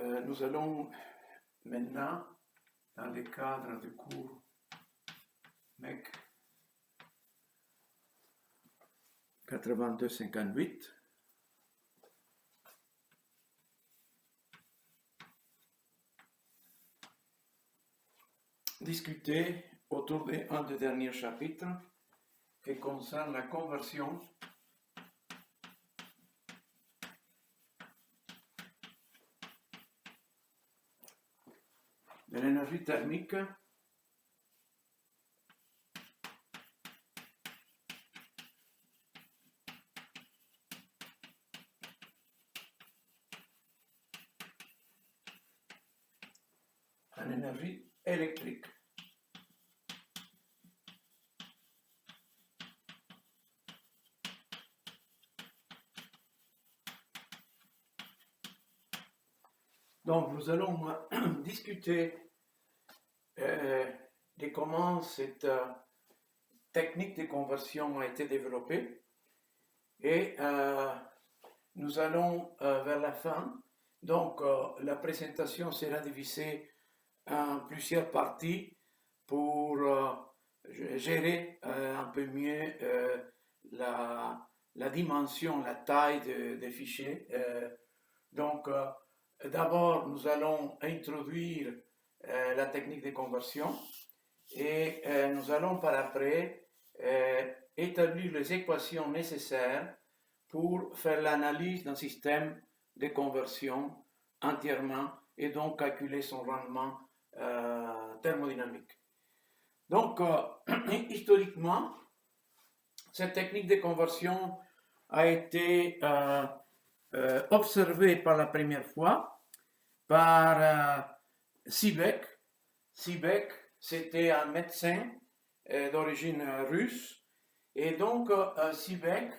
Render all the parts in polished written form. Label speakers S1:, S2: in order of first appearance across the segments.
S1: Nous allons maintenant, dans le cadre du cours MEC 82-58, discuter autour d'un des derniers chapitres qui concerne la conversion de l'énergie thermique en énergie électrique. Donc, nous allons discuter de comment cette technique de conversion a été développée et nous allons vers la fin. Donc, la présentation sera divisée en plusieurs parties pour gérer un peu mieux la dimension, la taille des fichiers. Donc, d'abord, nous allons introduire la technique de conversion et nous allons par après établir les équations nécessaires pour faire l'analyse d'un système de conversion entièrement et donc calculer son rendement thermodynamique. Donc, historiquement, cette technique de conversion a été observée par la première fois par Seebeck. Seebeck, c'était un médecin d'origine russe. Et donc, Seebeck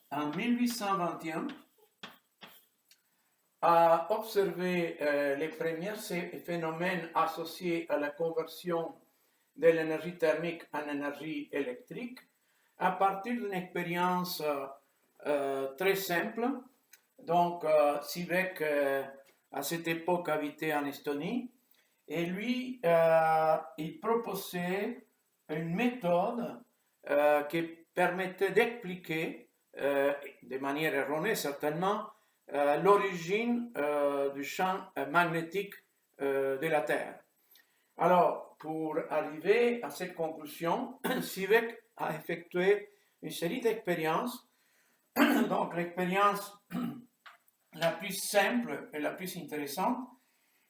S1: en 1821 a observé les premiers phénomènes associés à la conversion de l'énergie thermique en énergie électrique à partir d'une expérience très simple. Donc, Seebeck, à cette époque, habitait en Estonie et lui, il proposait une méthode qui permettait d'expliquer, de manière erronée certainement, l'origine du champ magnétique de la Terre. Alors, pour arriver à cette conclusion, Seebeck a effectué une série d'expériences. Donc, l'expérience la plus simple et la plus intéressante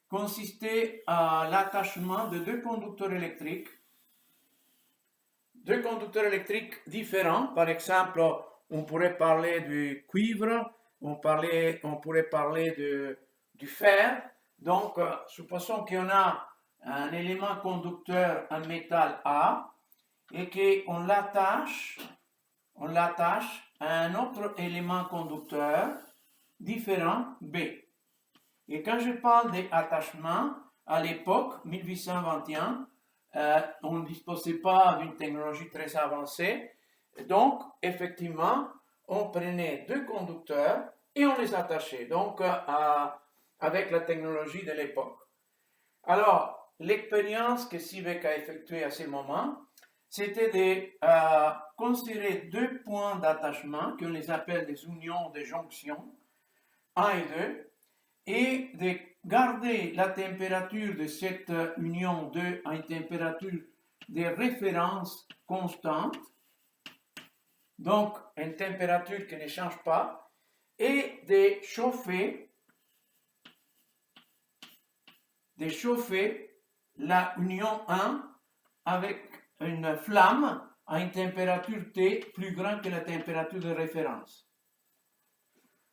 S1: consistait à l'attachement de deux conducteurs électriques différents. Par exemple, on pourrait parler du cuivre, on pourrait parler du fer. Donc, supposons qu'on a un élément conducteur en métal A et qu'on l'attache à un autre élément conducteur différent B. Et quand je parle d'attachement, à l'époque, 1821, on ne disposait pas d'une technologie très avancée. Donc, effectivement, on prenait deux conducteurs et on les attachait, donc avec la technologie de l'époque. Alors, l'expérience que Seebeck a effectuée à ce moment, c'était de considérer deux points d'attachement, qu'on les appelle des unions, des jonctions, 1 et 2, et de garder la température de cette union 2 à une température de référence constante, donc une température qui ne change pas, et de chauffer la union 1 avec une flamme à une température T plus grande que la température de référence.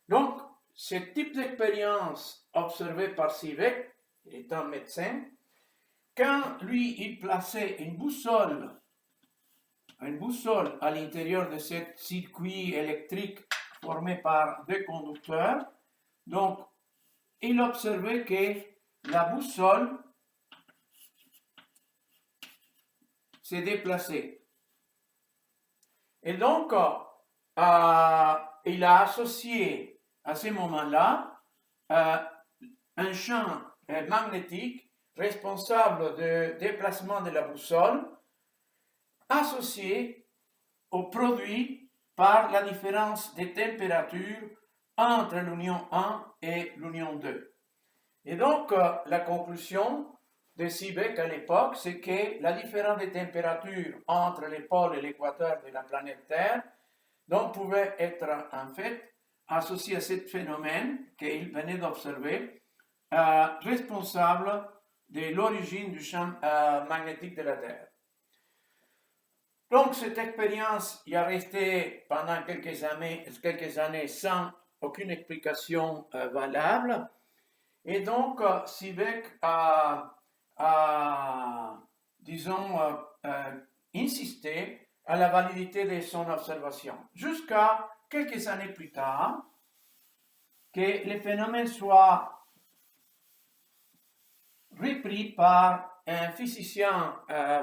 S1: Donc, ce type d'expérience observée par Seebeck, étant médecin, quand lui, il plaçait une boussole à l'intérieur de ce circuit électrique formé par deux conducteurs, donc il observait que la boussole s'est déplacée. Et donc, il a associé à ce moment-là un champ magnétique responsable du déplacement de la boussole associé au produit par la différence des températures entre l'union 1 et l'union 2. Et donc, la conclusion de Seebeck à l'époque, c'est que la différence des températures entre les pôles et l'équateur de la planète Terre donc, pouvait être en fait associée à ce phénomène qu'il venait d'observer, responsable de l'origine du champ magnétique de la Terre. Donc, cette expérience y a resté pendant quelques années sans aucune explication valable. Et donc, Seebeck a disons, insisté à la validité de son observation, jusqu'à quelques années plus tard, que le phénomène soit repris par un physicien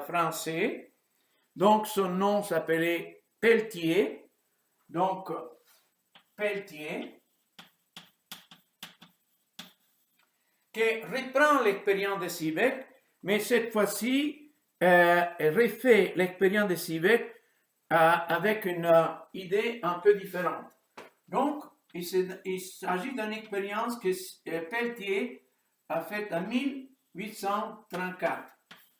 S1: français, donc son nom s'appelait Peltier, donc Peltier, qui reprend l'expérience de Seebeck, mais cette fois-ci refait l'expérience de Seebeck avec une idée un peu différente. Donc, il s'agit d'une expérience que Peltier a faite en 1834.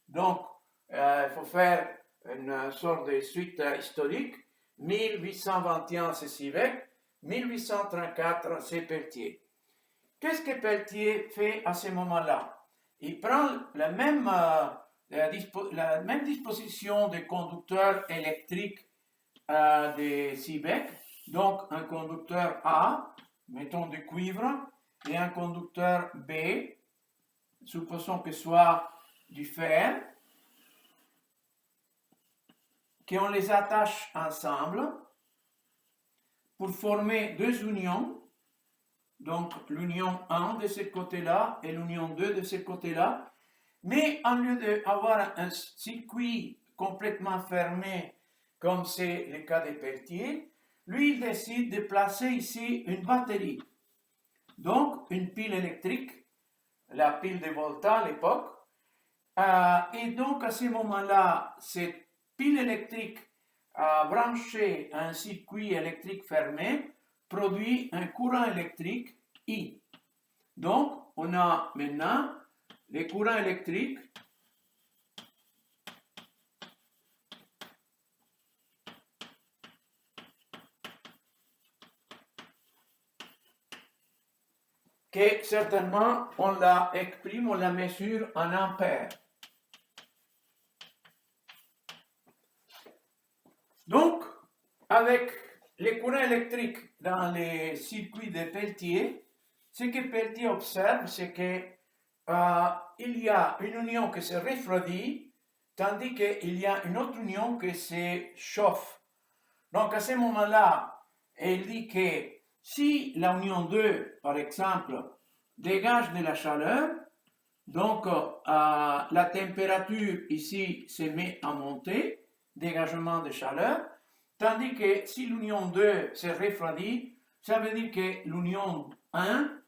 S1: Donc, il faut faire une sorte de suite historique. 1821, c'est Seebeck. 1834, c'est Peltier. Qu'est-ce que Peltier fait à ce moment-là? Il prend la même disposition de conducteur électrique de Seebeck, donc un conducteur A, mettons du cuivre, et un conducteur B, supposons que ce soit du fer, qu'on les attache ensemble pour former deux unions. Donc, l'union 1 de ce côté-là et l'union 2 de ce côté-là. Mais au lieu d'avoir un circuit complètement fermé, comme c'est le cas de Peltier, lui, il décide de placer ici une batterie. Donc, une pile électrique, la pile de Volta à l'époque. Et donc, à ce moment-là, cette pile électrique branchée à un circuit électrique fermé produit un courant électrique I. Donc, on a maintenant les courants électriques que certainement on la exprime, on la mesure en ampères. Donc, avec les courants électriques dans les circuits de Peltier, ce que Peltier observe, c'est que il y a une union qui se refroidit, tandis qu'il y a une autre union qui se chauffe. Donc, à ce moment-là, il dit que si la union 2, par exemple, dégage de la chaleur, donc la température ici se met à monter, dégagement de chaleur, tandis que si l'union 2 se refroidit, ça veut dire que l'union 1,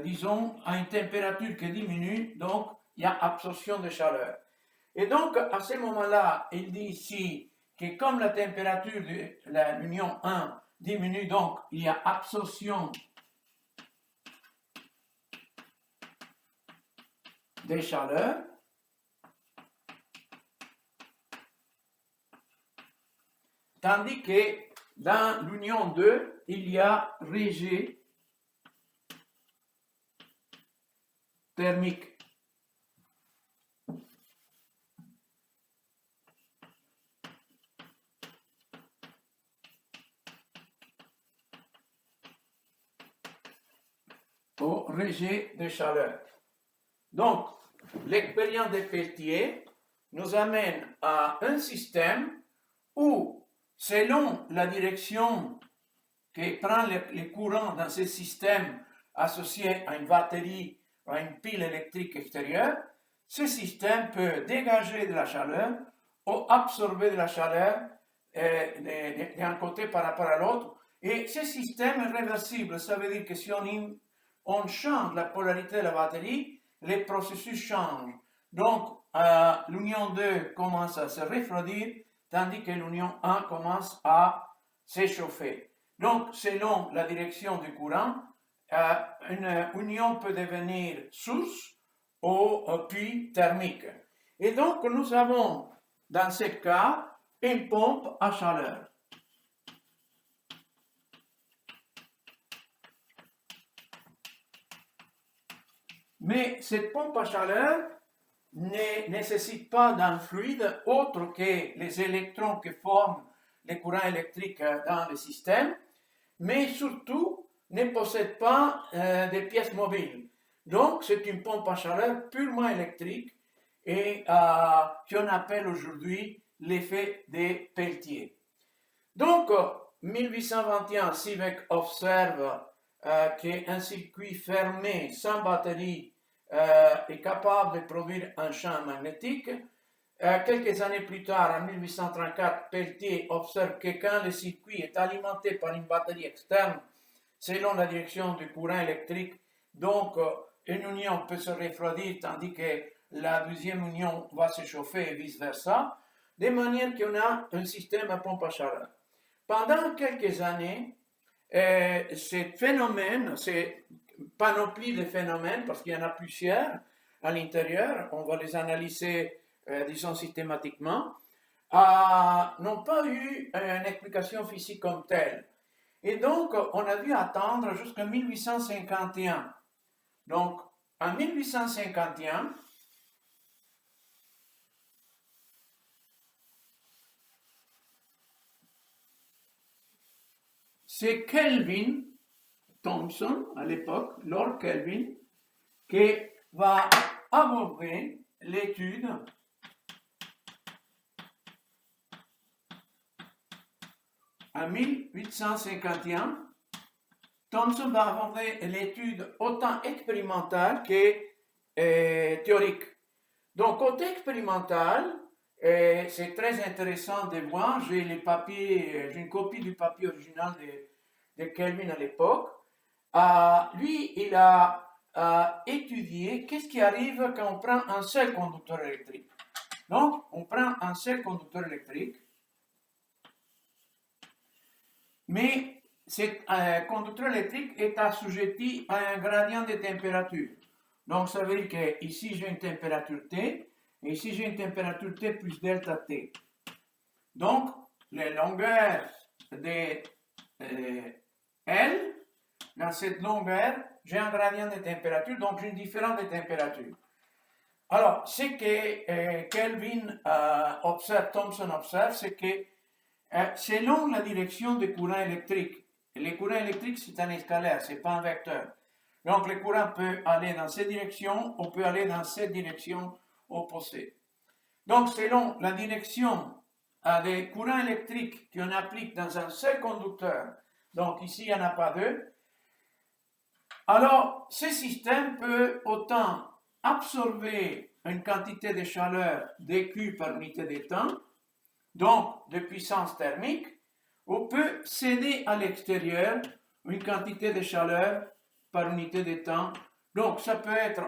S1: disons, a une température qui diminue, donc il y a absorption de chaleur. Et donc, à ce moment-là, il dit ici que comme la température de l'union 1 diminue, donc il y a absorption des chaleurs. Tandis que dans l'union 2, il y a rejet thermique. Au rejet de chaleur. Donc, l'expérience de Peltier nous amène à un système où, selon la direction que prend le courant dans ce système associé à une batterie ou à une pile électrique extérieure, ce système peut dégager de la chaleur ou absorber de la chaleur d'un côté par rapport à l'autre. Et ce système est réversible. Ça veut dire que si on change la polarité de la batterie, les processus changent. Donc, l'union 2 commence à se refroidir, tandis que l'union 1 commence à s'échauffer. Donc, selon la direction du courant, une union peut devenir source ou puits thermique. Et donc, nous avons, dans ce cas, une pompe à chaleur. Mais cette pompe à chaleur ne nécessite pas d'un fluide autre que les électrons que forment les courants électriques dans le système, mais surtout ne possède pas de pièces mobiles. Donc, c'est une pompe à chaleur purement électrique et qu'on appelle aujourd'hui l'effet des Peltier. Donc, 1821, Seebeck observe qu'un circuit fermé sans batterie est capable de produire un champ magnétique. Quelques années plus tard, en 1834, Peltier observe que quand le circuit est alimenté par une batterie externe, selon la direction du courant électrique, donc une union peut se refroidir tandis que la deuxième union va se chauffer et vice-versa, de manière qu'on a un système à pompe à chaleur. Pendant quelques années, ces phénomènes, ces panoplies de phénomènes, parce qu'il y en a plusieurs à l'intérieur, on va les analyser, disons, systématiquement, n'ont pas eu une explication physique comme telle. Et donc, on a dû attendre jusqu'en 1851. Donc, en 1851, c'est Kelvin Thomson, à l'époque, Lord Kelvin, qui va aborder l'étude en 1851. Thomson va aborder l'étude autant expérimentale que théorique. Donc, côté expérimental, c'est très intéressant de voir, j'ai les papiers, j'ai une copie du papier original de Kelvin à l'époque. Lui, il a étudié qu'est-ce qui arrive quand on prend un seul conducteur électrique. Donc, on prend un seul conducteur électrique, mais ce conducteur électrique est assujetti à un gradient de température. Donc, ça veut dire que ici j'ai une température T, et ici j'ai une température T plus delta T. Donc, les longueurs de L, dans cette longueur, j'ai un gradient de température, donc j'ai une différence de température. Alors, ce que Kelvin observe, Thomson observe, c'est que selon la direction du courant électrique, le courant électrique c'est un escalaire, c'est pas un vecteur. Donc le courant peut aller dans cette direction ou peut aller dans cette direction opposée. Donc selon la direction des courants électriques qu'on applique dans un seul conducteur, donc ici il n'y en a pas deux, alors ce système peut autant absorber une quantité de chaleur dQ par unité de temps, donc de puissance thermique, ou peut céder à l'extérieur une quantité de chaleur par unité de temps. Donc ça peut être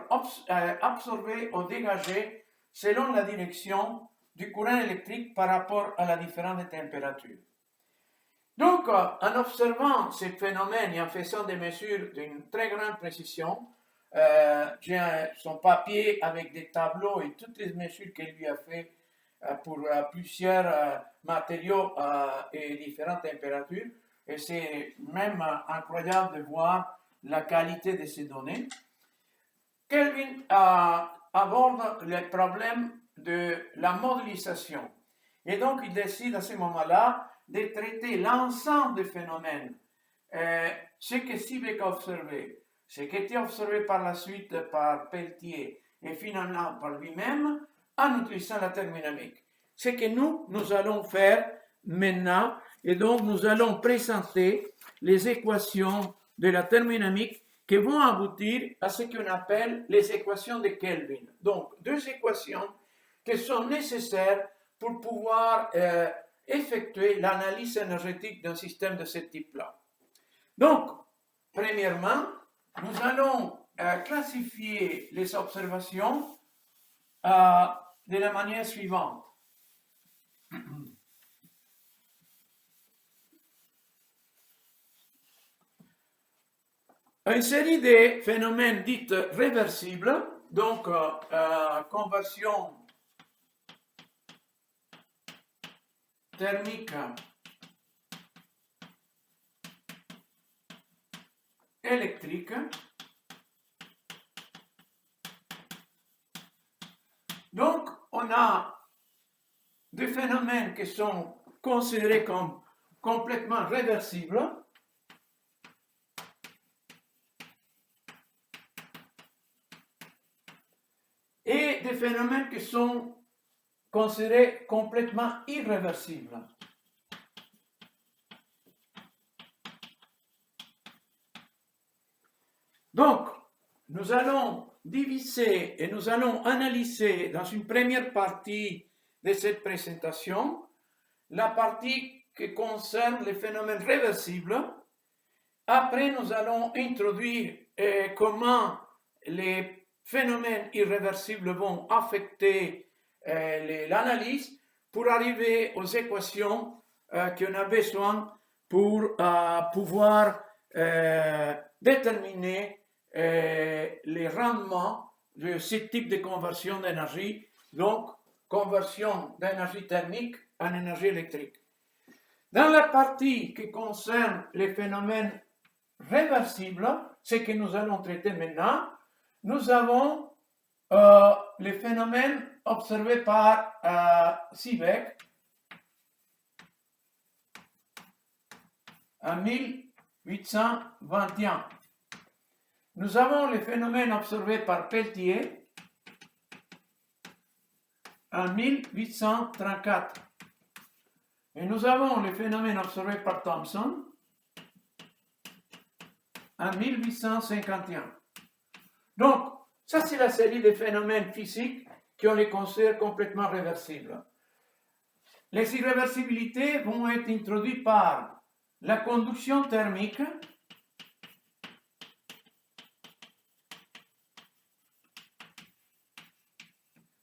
S1: absorbé ou dégagé selon la direction du courant électrique par rapport à la différence de température. Donc en observant ces phénomènes et en faisant des mesures d'une très grande précision, j'ai son papier avec des tableaux et toutes les mesures qu'il lui a fait pour plusieurs matériaux et différentes températures. Et c'est même incroyable de voir la qualité de ces données. Kelvin aborde le problème de la modélisation. Et donc, il décide à ce moment-là de traiter l'ensemble des phénomènes. Ce que Seebeck a observé, ce qui a été observé par la suite par Peltier et finalement par lui-même, en utilisant la thermodynamique. Ce que nous allons faire maintenant, et donc nous allons présenter les équations de la thermodynamique qui vont aboutir à ce qu'on appelle les équations de Kelvin. Donc, deux équations qui sont nécessaires pour pouvoir effectuer l'analyse énergétique d'un système de ce type-là. Donc, premièrement, nous allons classifier les observations de la manière suivante. Une série de phénomènes dits réversibles, donc conversion thermique électrique. Donc, on a des phénomènes qui sont considérés comme complètement réversibles. Et des phénomènes qui sont considérés complètement irréversibles. Donc, nous allons diviser et nous allons analyser dans une première partie de cette présentation la partie qui concerne les phénomènes réversibles. Après, nous allons introduire comment les phénomènes irréversibles vont affecter l'analyse pour arriver aux équations qu'on a besoin pour pouvoir déterminer les rendements de ce type de conversion d'énergie, donc conversion d'énergie thermique en énergie électrique. Dans la partie qui concerne les phénomènes réversibles, ce que nous allons traiter maintenant, nous avons les phénomènes observés par Seebeck en 1821. Nous avons les phénomènes observés par Peltier en 1834. Et nous avons les phénomènes observés par Thomson en 1851. Donc, ça c'est la série de phénomènes physiques qu'on les considère complètement réversibles. Les irréversibilités vont être introduites par la conduction thermique,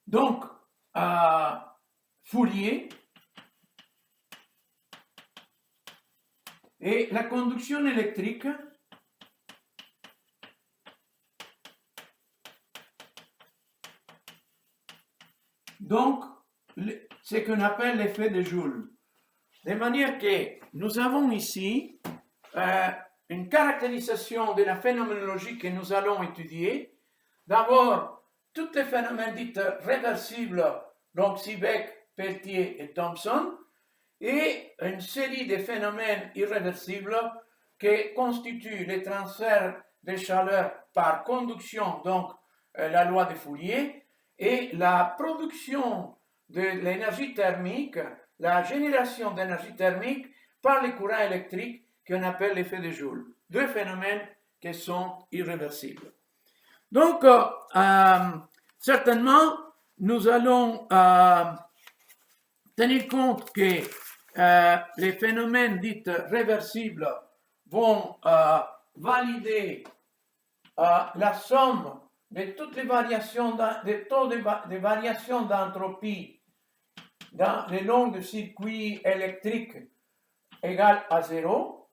S1: donc Fourier, et la conduction électrique, donc ce qu'on appelle l'effet de Joule. De manière que nous avons ici une caractérisation de la phénoménologie que nous allons étudier. D'abord, tous les phénomènes dits réversibles, donc Seebeck, Peltier et Thomson, et une série de phénomènes irréversibles qui constituent les transferts de chaleur par conduction, donc la loi de Fourier, et la production de l'énergie thermique, la génération d'énergie thermique par les courants électriques qu'on appelle l'effet de Joule. Deux phénomènes qui sont irréversibles. Donc, certainement, nous allons tenir compte que les phénomènes dits réversibles vont valider la somme de toutes les variations, des taux de variation d'entropie dans les longs de circuits électriques égal à 0.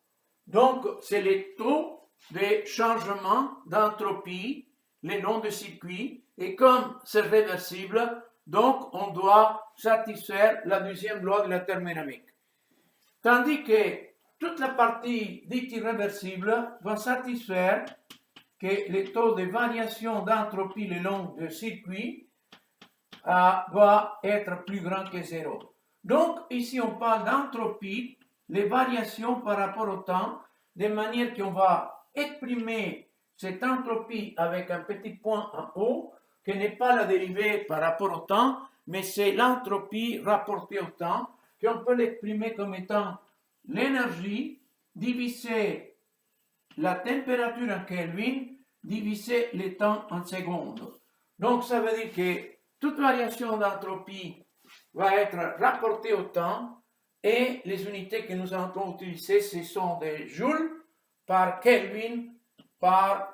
S1: Donc, c'est les taux de changement d'entropie les longs de circuits. Et comme c'est réversible, donc on doit satisfaire la deuxième loi de la thermodynamique. Tandis que toute la partie dite irréversible va satisfaire que les taux de variation d'entropie le long du circuit doit être plus grand que 0. Donc, ici, on parle d'entropie, les variations par rapport au temps, de manière qu'on va exprimer cette entropie avec un petit point en haut, qui n'est pas la dérivée par rapport au temps, mais c'est l'entropie rapportée au temps, qu'on peut l'exprimer comme étant l'énergie divisé la température en Kelvin divisé le temps en secondes. Donc, ça veut dire que toute variation d'entropie va être rapportée au temps Et les unités que nous allons utiliser, ce sont des joules par Kelvin par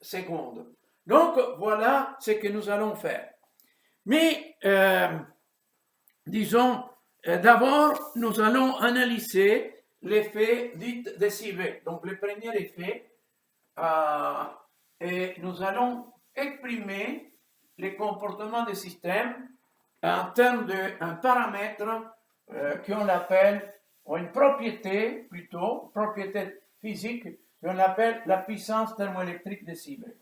S1: seconde. Donc, voilà ce que nous allons faire. Mais, disons, d'abord, nous allons analyser l'effet dit de Seebeck. Donc, le premier effet, et nous allons exprimer les comportements des systèmes en termes d'un paramètre qu'on appelle, ou une propriété plutôt, propriété physique, qu'on appelle la puissance thermoélectrique de Seebeck.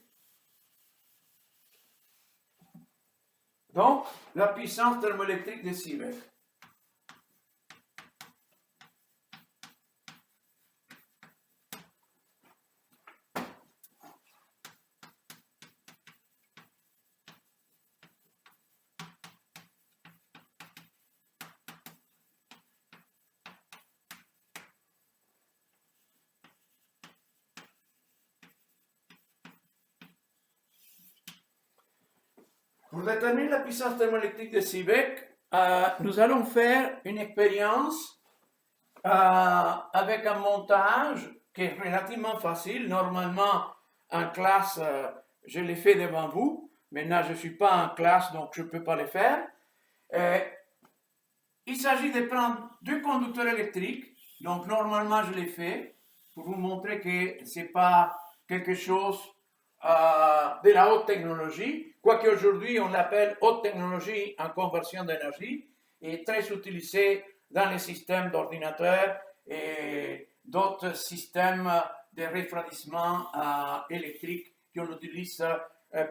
S1: Donc, la puissance thermoélectrique de Seebeck. Pour déterminer la puissance thermoélectrique de Seebeck, nous allons faire une expérience avec un montage qui est relativement facile. Normalement, en classe, je l'ai fait devant vous. Maintenant, je ne suis pas en classe, donc je ne peux pas le faire. Il s'agit de prendre deux conducteurs électriques. Donc, normalement, je l'ai fait pour vous montrer que ce n'est pas quelque chose de la haute technologie, quoique aujourd'hui on l'appelle haute technologie en conversion d'énergie et très utilisé dans les systèmes d'ordinateurs et d'autres systèmes de refroidissement électrique qu'on utilise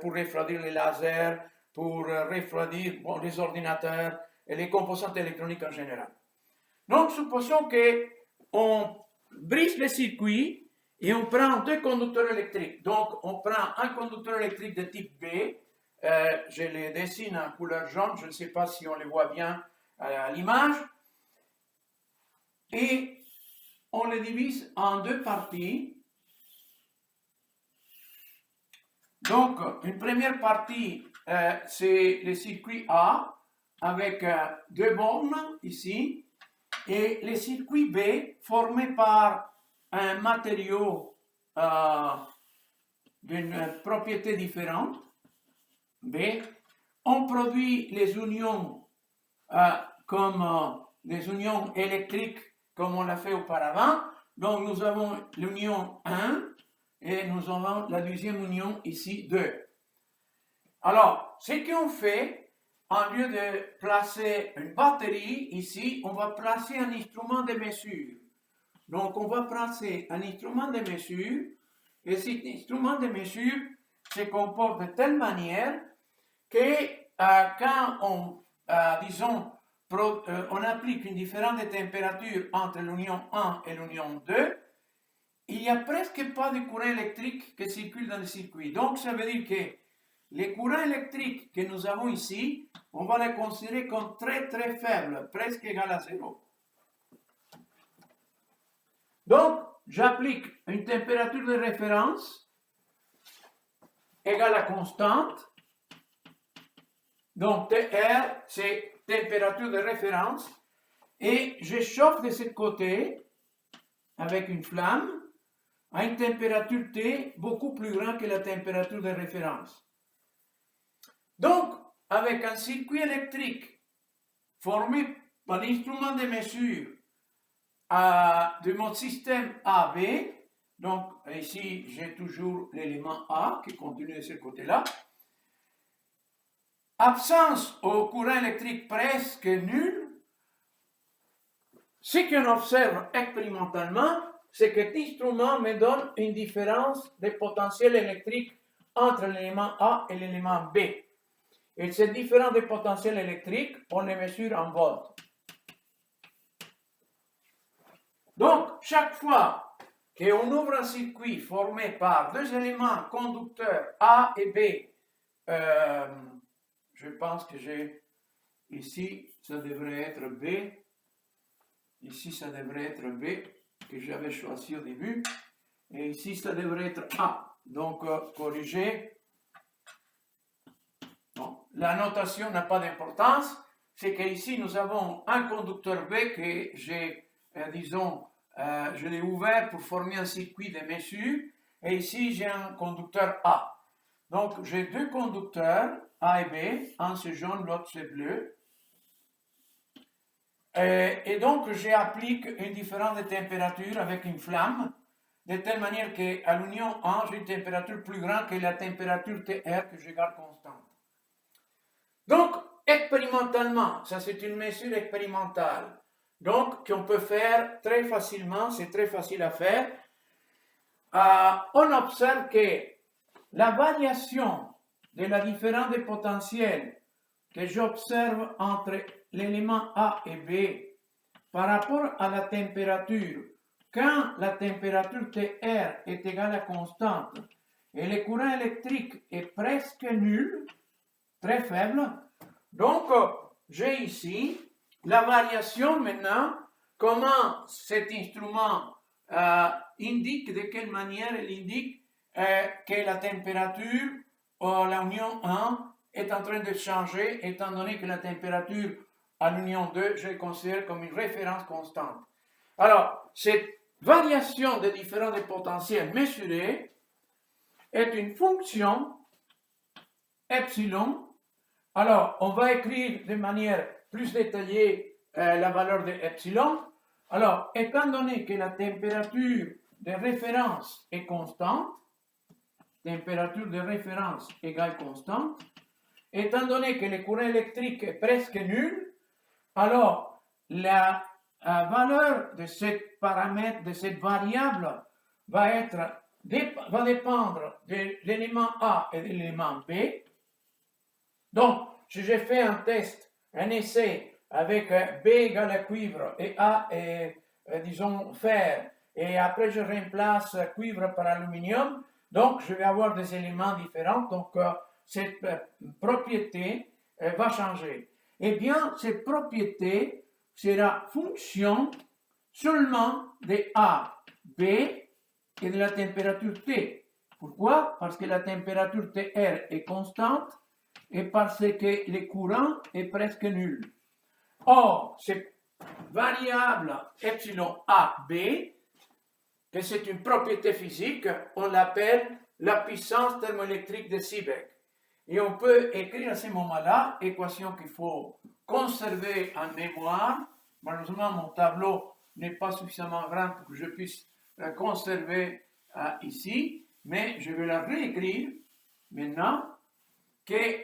S1: pour refroidir les lasers, pour refroidir les ordinateurs et les composantes électroniques en général. Donc, supposons qu'on brise le circuit et on prend deux conducteurs électriques. Donc, on prend un conducteur électrique de type B. Je les dessine en couleur jaune. Je ne sais pas si on les voit bien à l'image. Et on les divise en deux parties. Donc, une première partie, c'est le circuit A avec deux bornes ici. Et le circuit B formé par un matériau d'une propriété différente, B, on produit les unions comme des unions électriques comme on l'a fait auparavant. Donc nous avons l'union 1 et nous avons la deuxième union ici 2. Alors, ce qu'on fait, en lieu de placer une batterie ici, on va placer un instrument de mesure. Donc, on va placer un instrument de mesure et cet instrument de mesure se comporte de telle manière que quand on, on applique une différence de température entre l'union 1 et l'union 2, il n'y a presque pas de courant électrique qui circule dans le circuit. Donc, ça veut dire que les courants électriques que nous avons ici, on va les considérer comme très très faibles, presque égal à 0. Donc, j'applique une température de référence égale à constante. Donc, TR, c'est température de référence. Et je chauffe de ce côté avec une flamme à une température T beaucoup plus grande que la température de référence. Donc, avec un circuit électrique formé par l'instrument de mesure de mon système AB, donc ici j'ai toujours l'élément A qui continue de ce côté-là, absence au courant électrique presque nul, ce qu'on observe expérimentalement, c'est que cet instrument me donne une différence de potentiel électrique entre l'élément A et l'élément B. Et cette différence de potentiel électrique, on les mesure en volts. Donc, chaque fois qu'on ouvre un circuit formé par deux éléments conducteurs A et B, je pense que j'ai ici, ça devrait être B, ici ça devrait être B, que j'avais choisi au début, et ici ça devrait être A. Donc, corriger. Bon, la notation n'a pas d'importance, c'est qu'ici nous avons un conducteur B que j'ai, disons, je l'ai ouvert pour former un circuit de mesure, et ici j'ai un conducteur A. Donc j'ai deux conducteurs, A et B, un c'est jaune, l'autre c'est bleu. Et donc j'applique une différence de température avec une flamme, de telle manière qu'à l'union 1, j'ai une température plus grande que la température TR que je garde constante. Donc, expérimentalement, ça c'est une mesure expérimentale, donc qu'on peut faire très facilement, c'est très facile à faire. On observe que la variation de la différence de potentiel que j'observe entre l'élément A et B par rapport à la température, quand la température TR est égale à constante et le courant électrique est presque nul, très faible, donc j'ai ici la variation maintenant, comment cet instrument indique, de quelle manière il indique que la température à l'union 1 est en train de changer, étant donné que la température à l'union 2, je le considère comme une référence constante. Alors, cette variation des différents potentiels mesurés est une fonction epsilon. Alors, on va écrire de manière plus détaillée la valeur de epsilon. Alors, étant donné que la température de référence est constante, température de référence égale constante, étant donné que le courant électrique est presque nul, alors la valeur de ce paramètre, de cette variable, va dépendre de l'élément A et de l'élément B. Donc, si j'ai fait un test, un essai avec B égale à cuivre et A est, disons, fer, et après je remplace cuivre par aluminium, donc je vais avoir des éléments différents, donc cette propriété va changer. Eh bien, cette propriété sera fonction seulement de A, B et de la température T. Pourquoi? Parce que la température TR est constante et parce que le courant est presque nul. Or, cette variable epsilon AB, que c'est une propriété physique, on l'appelle la puissance thermoélectrique de Seebeck. Et on peut écrire à ce moment-là équation qu'il faut conserver en mémoire. Malheureusement, mon tableau n'est pas suffisamment grand pour que je puisse la conserver ici, mais je vais la réécrire maintenant, que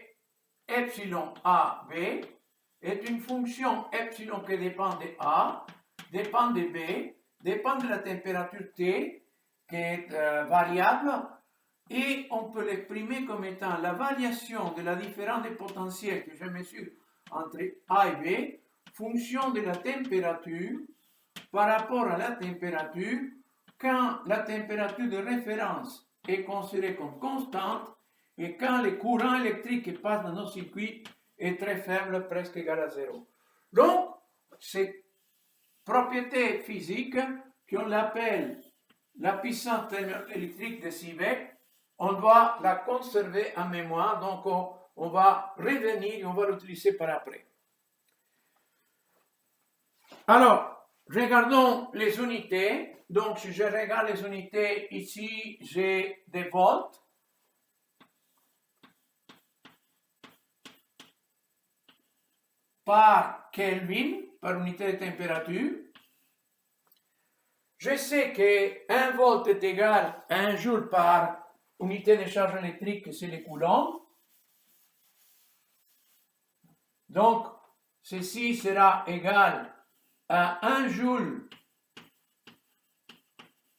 S1: epsilon AB est une fonction epsilon qui dépend de A, dépend de B, dépend de la température T, qui est variable, et on peut l'exprimer comme étant la variation de la différence de potentiel que je mesure entre A et B, fonction de la température par rapport à la température quand la température de référence est considérée comme constante et quand le courant électrique qui passe dans nos circuits est très faible, presque égal à zéro. Donc, cette propriété physique, qu'on l'appelle la puissance thermoélectrique de Seebeck, on doit la conserver en mémoire, donc on va revenir et on va l'utiliser par après. Alors, regardons les unités. Donc, si je regarde les unités, ici, j'ai des volts. Par Kelvin, par unité de température. Je sais que 1 volt est égal à 1 joule par unité de charge électrique, c'est les coulombs. Donc, ceci sera égal à 1 joule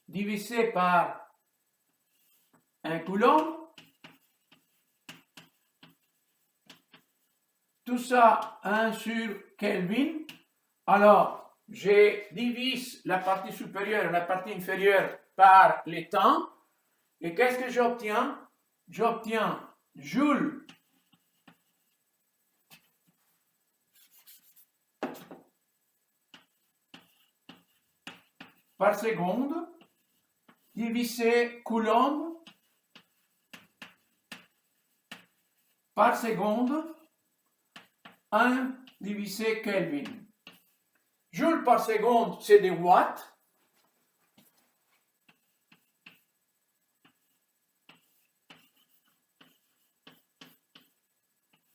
S1: divisé par 1 coulomb. Tout ça 1 sur Kelvin. Alors, je divise la partie supérieure et la partie inférieure par le temps. Et qu'est-ce que j'obtiens? J'obtiens joule par seconde divisé coulomb par seconde 1 divisé Kelvin. Joule par seconde, c'est des watts.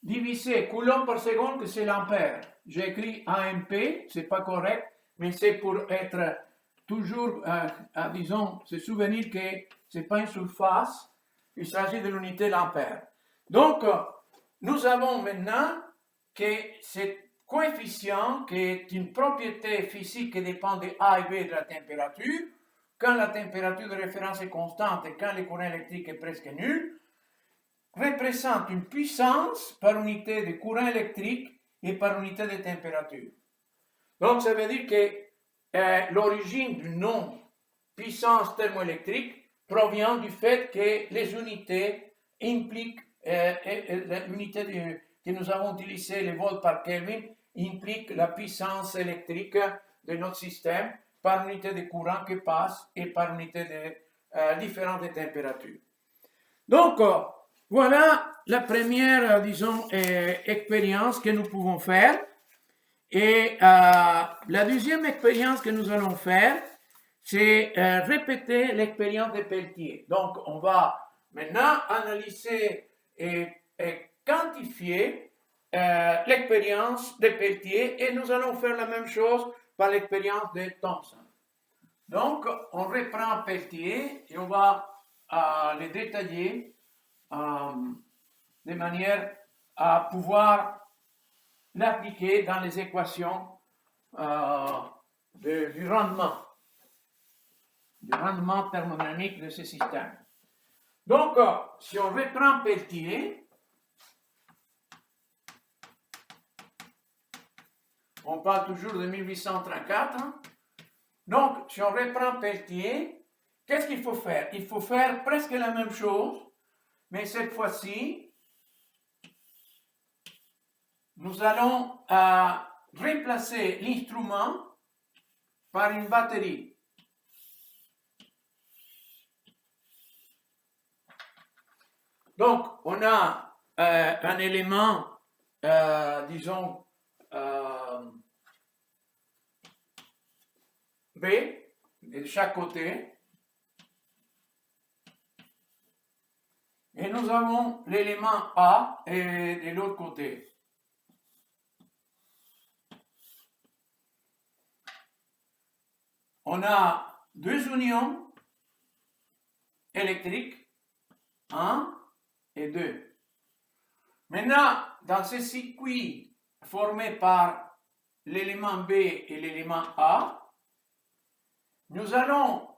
S1: Divisé Coulomb par seconde, que c'est l'ampère. J'ai écrit AMP, c'est pas correct, mais c'est pour être toujours, disons, se souvenir que c'est pas une surface, il s'agit de l'unité l'ampère. Donc, nous avons maintenant que ce coefficient, qui est une propriété physique qui dépend de A et B de la température, quand la température de référence est constante et quand le courant électrique est presque nul, représente une puissance par unité de courant électrique et par unité de température. Donc, ça veut dire que l'origine du nom puissance thermoélectrique provient du fait que les unités impliquent, l'unité que nous avons utilisée, les volts par Kelvin, implique la puissance électrique de notre système par unité de courant qui passe et par unité de différentes températures. Donc, voilà la première, disons, expérience que nous pouvons faire. Et la deuxième expérience que nous allons faire, c'est répéter l'expérience de Peltier. Donc, on va maintenant analyser et quantifier l'expérience de Peltier et nous allons faire la même chose par l'expérience de Thomson. Donc, on reprend Peltier et on va les détailler de manière à pouvoir l'appliquer dans les équations du rendement thermodynamique de ce système. Donc, si on reprend Peltier, on parle toujours de 1834. Donc, si on reprend Peltier, qu'est-ce qu'il faut faire? Il faut faire presque la même chose, mais cette fois-ci, nous allons remplacer l'instrument par une batterie. Donc, on a un élément, disons, B de chaque côté. Et nous avons l'élément A et de l'autre côté. On a deux unions électriques, 1 et 2. Maintenant, dans ce circuit formé par l'élément B et l'élément A, nous allons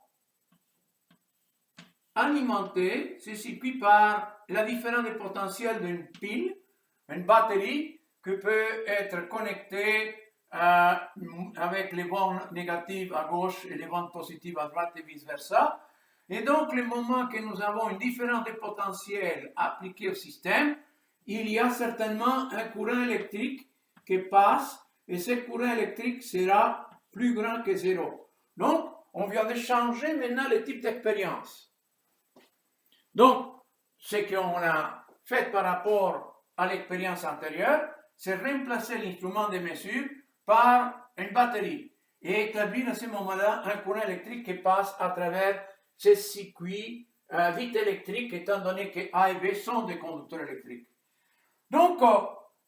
S1: alimenter ce circuit par la différence de potentiel d'une pile, une batterie qui peut être connectée avec les bandes négatives à gauche et les bandes positives à droite et vice-versa. Et donc, le moment que nous avons une différence de potentiel appliquée au système, il y a certainement un courant électrique qui passe et ce courant électrique sera plus grand que 0. Donc, on vient de changer maintenant le type d'expérience. Donc, ce qu'on a fait par rapport à l'expérience antérieure, c'est remplacer l'instrument de mesure par une batterie et établir à ce moment-là un courant électrique qui passe à travers ces circuits vite électriques, étant donné que A et B sont des conducteurs électriques. Donc,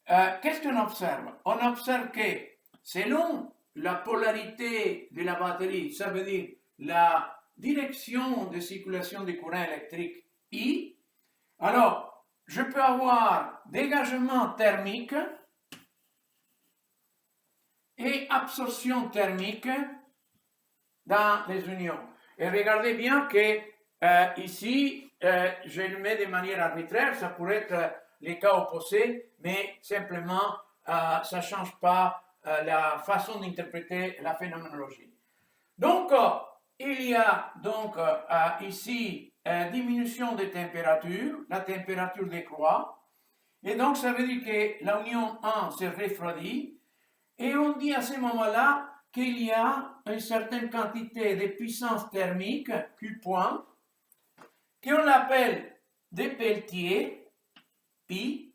S1: qu'est-ce qu'on observe? On observe que selon la polarité de la batterie, ça veut dire la direction de circulation du courant électrique I, alors je peux avoir dégagement thermique et absorption thermique dans les unions. Et regardez bien que ici, je le mets de manière arbitraire, ça pourrait être les cas opposés, mais simplement, ça ne change pas la façon d'interpréter la phénoménologie. Donc, il y a donc ici diminution de température, la température décroît, et donc ça veut dire que l'union 1 se refroidit, et on dit à ce moment-là qu'il y a une certaine quantité de puissance thermique, Q point, qu'on appelle de Peltier, pi,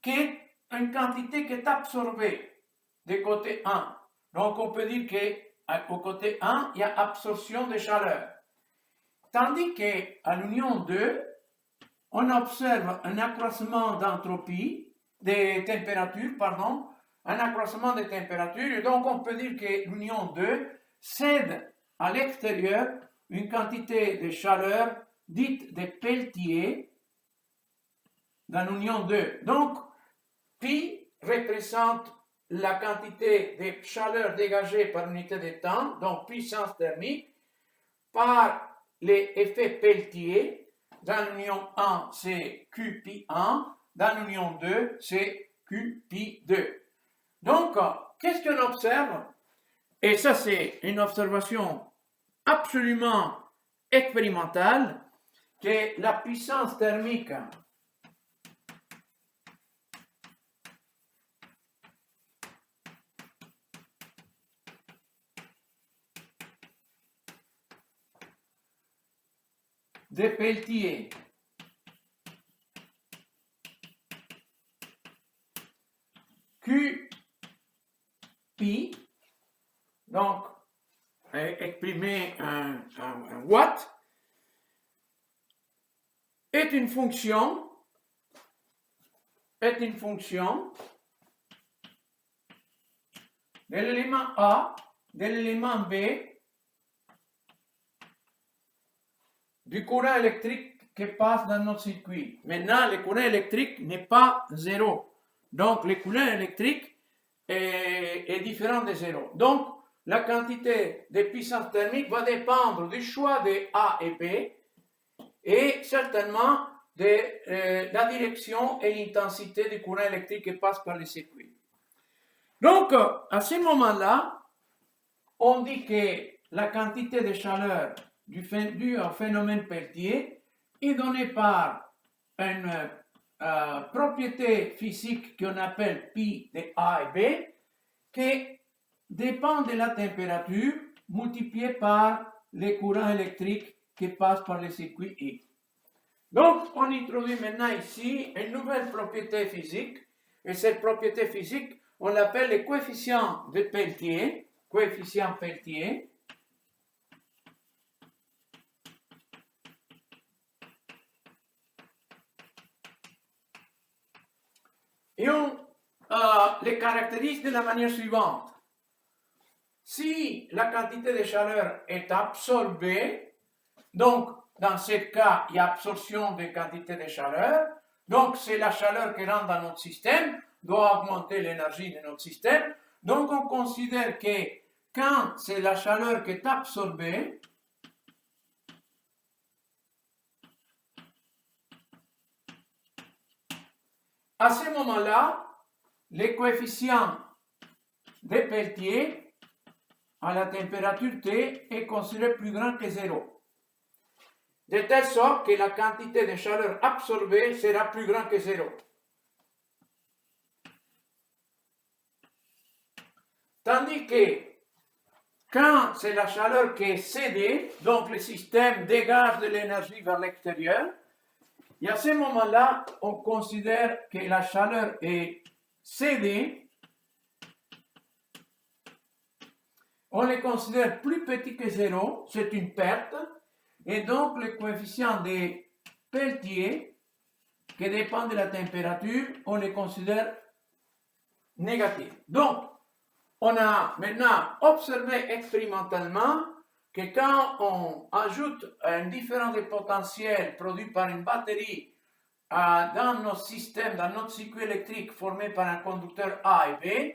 S1: qui est une quantité qui est absorbée du côté 1. Donc on peut dire qu'au côté 1, il y a absorption de chaleur. Tandis qu'à l'union 2, on observe un accroissement d'entropie, des températures, pardon, un accroissement des températures, et donc on peut dire que l'union 2 cède à l'extérieur une quantité de chaleur dite de Peltier dans l'union 2. Donc, pi représente la quantité de chaleur dégagée par unité de temps, donc puissance thermique, par l'effet Peltier. Dans l'union 1, c'est Q pi 1, dans l'union 2, c'est Q pi 2. Donc, qu'est-ce qu'on observe? Et ça, c'est une observation absolument expérimentale, que la puissance thermique de Peltier Q pi, donc exprimé un watt, est une fonction de l'élément A, de l'élément B, du courant électrique qui passe dans notre circuit. Maintenant, le courant électrique n'est pas zéro. Donc, le courant électrique est différent de zéro. Donc, la quantité de puissance thermique va dépendre du choix de A et B et certainement de la direction et l'intensité du courant électrique qui passe par le circuit. Donc, à ce moment-là, on dit que la quantité de chaleur due au phénomène Peltier est donnée par une propriété physique qu'on appelle pi de A et B, qui dépend de la température multipliée par les courants électriques qui passent par le circuit X. Donc, on introduit maintenant ici une nouvelle propriété physique, et cette propriété physique, on l'appelle le coefficient de Peltier, coefficient Peltier. Et on les caractérise de la manière suivante. Si la quantité de chaleur est absorbée, donc dans ce cas, il y a absorption de quantité de chaleur, donc c'est la chaleur qui rentre dans notre système, doit augmenter l'énergie de notre système, donc on considère que quand c'est la chaleur qui est absorbée, à ce moment-là, le coefficient de Peltier à la température T est considéré plus grand que 0. De telle sorte que la quantité de chaleur absorbée sera plus grand que 0. Tandis que quand c'est la chaleur qui est cédée, donc le système dégage de l'énergie vers l'extérieur, et à ce moment-là, on considère que la chaleur est cédée, on les considère plus petit que 0, c'est une perte, et donc le coefficient de Peltier, qui dépend de la température, on les considère négatifs. Donc, on a maintenant observé expérimentalement que quand on ajoute un différent de potentiel produit par une batterie dans notre système, dans notre circuit électrique formé par un conducteur A et B,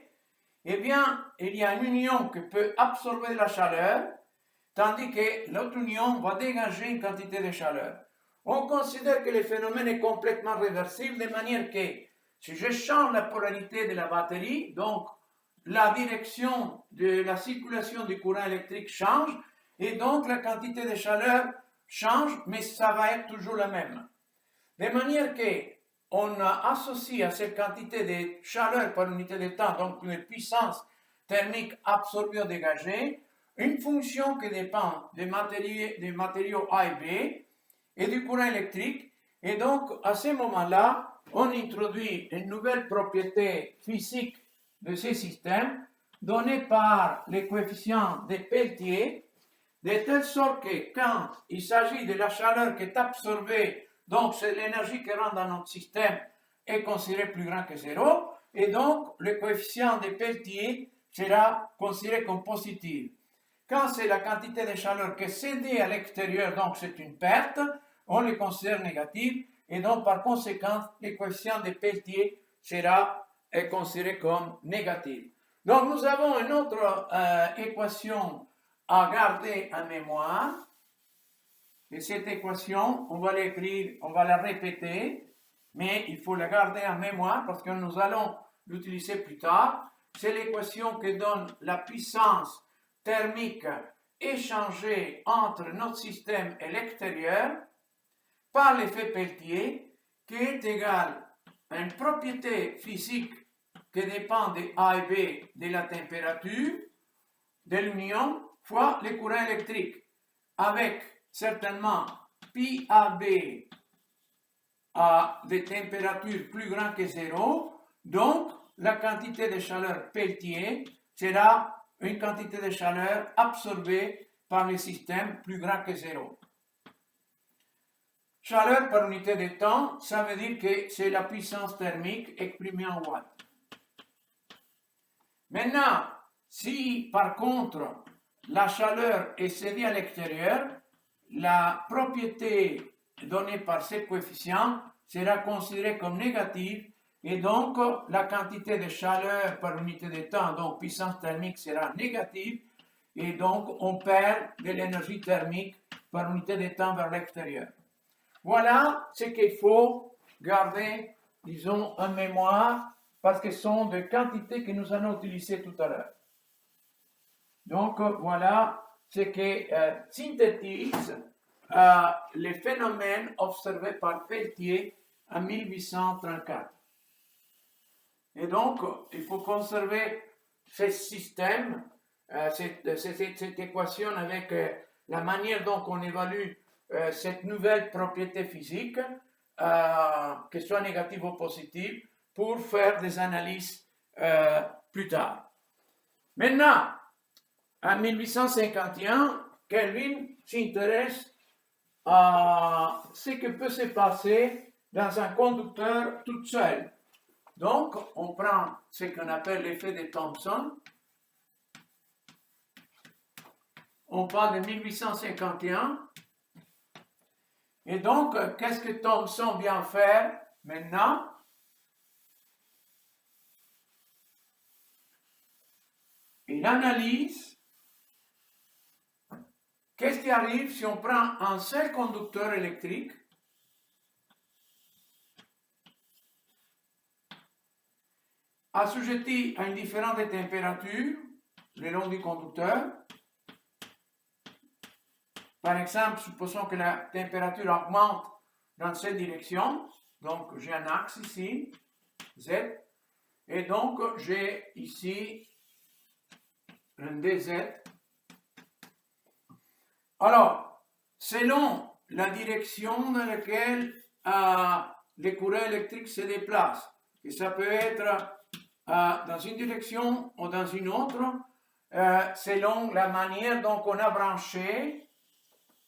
S1: eh bien, il y a une union qui peut absorber de la chaleur, tandis que l'autre union va dégager une quantité de chaleur. On considère que le phénomène est complètement réversible, de manière que si je change la polarité de la batterie, donc la direction de la circulation du courant électrique change, et donc la quantité de chaleur change, mais ça va être toujours la même. De manière qu'on associe à cette quantité de chaleur par unité de temps, donc une puissance thermique absorbée ou dégagée, une fonction qui dépend des matériaux A et B et du courant électrique, et donc à ce moment-là, on introduit une nouvelle propriété physique de ces systèmes donnée par les coefficients de Peltier, de telle sorte que quand il s'agit de la chaleur qui est absorbée, donc c'est l'énergie qui rentre dans notre système, est considéré plus grand que 0, et donc le coefficient de Peltier sera considéré comme positif. Quand c'est la quantité de chaleur qui est cédée à l'extérieur, donc c'est une perte, on le considère négatif, et donc par conséquent, le coefficient de Peltier sera considéré comme négatif. Donc nous avons une autre équation à garder en mémoire, et cette équation, on va l'écrire, on va la répéter, mais il faut la garder en mémoire parce que nous allons l'utiliser plus tard. C'est l'équation qui donne la puissance thermique échangée entre notre système et l'extérieur par l'effet Peltier, qui est égal à une propriété physique qui dépend de A et B de la température de l'union fois le courant électrique, avec certainement pi AB à des températures plus grandes que 0, donc la quantité de chaleur Peltier sera une quantité de chaleur absorbée par le système plus grand que 0. Chaleur par unité de temps, ça veut dire que c'est la puissance thermique exprimée en watts. Maintenant, si par contre la chaleur est cédée à l'extérieur, la propriété donnée par ce coefficient sera considérée comme négative et donc la quantité de chaleur par unité de temps, donc puissance thermique, sera négative et donc on perd de l'énergie thermique par unité de temps vers l'extérieur. Voilà ce qu'il faut garder, disons, en mémoire parce que ce sont des quantités que nous allons utiliser tout à l'heure. Donc voilà ce qui synthétise les phénomènes observés par Peltier en 1834. Et donc, il faut conserver ce système, cette équation avec la manière dont on évalue cette nouvelle propriété physique, qu'elle soit négative ou positive, pour faire des analyses plus tard. Maintenant, en 1851, Kelvin s'intéresse à ce qui peut se passer dans un conducteur tout seul. Donc, on prend ce qu'on appelle l'effet de Thomson. On parle de 1851. Et donc, qu'est-ce que Thomson vient faire maintenant? Il analyse qu'est-ce qui arrive si on prend un seul conducteur électrique assujetti à une différence de température le long du conducteur. Par exemple, supposons que la température augmente dans cette direction. Donc, j'ai un axe ici, Z. Et donc, j'ai ici un DZ. Alors, selon la direction dans laquelle le courant électrique se déplace, et ça peut être dans une direction ou dans une autre, selon la manière dont on a branché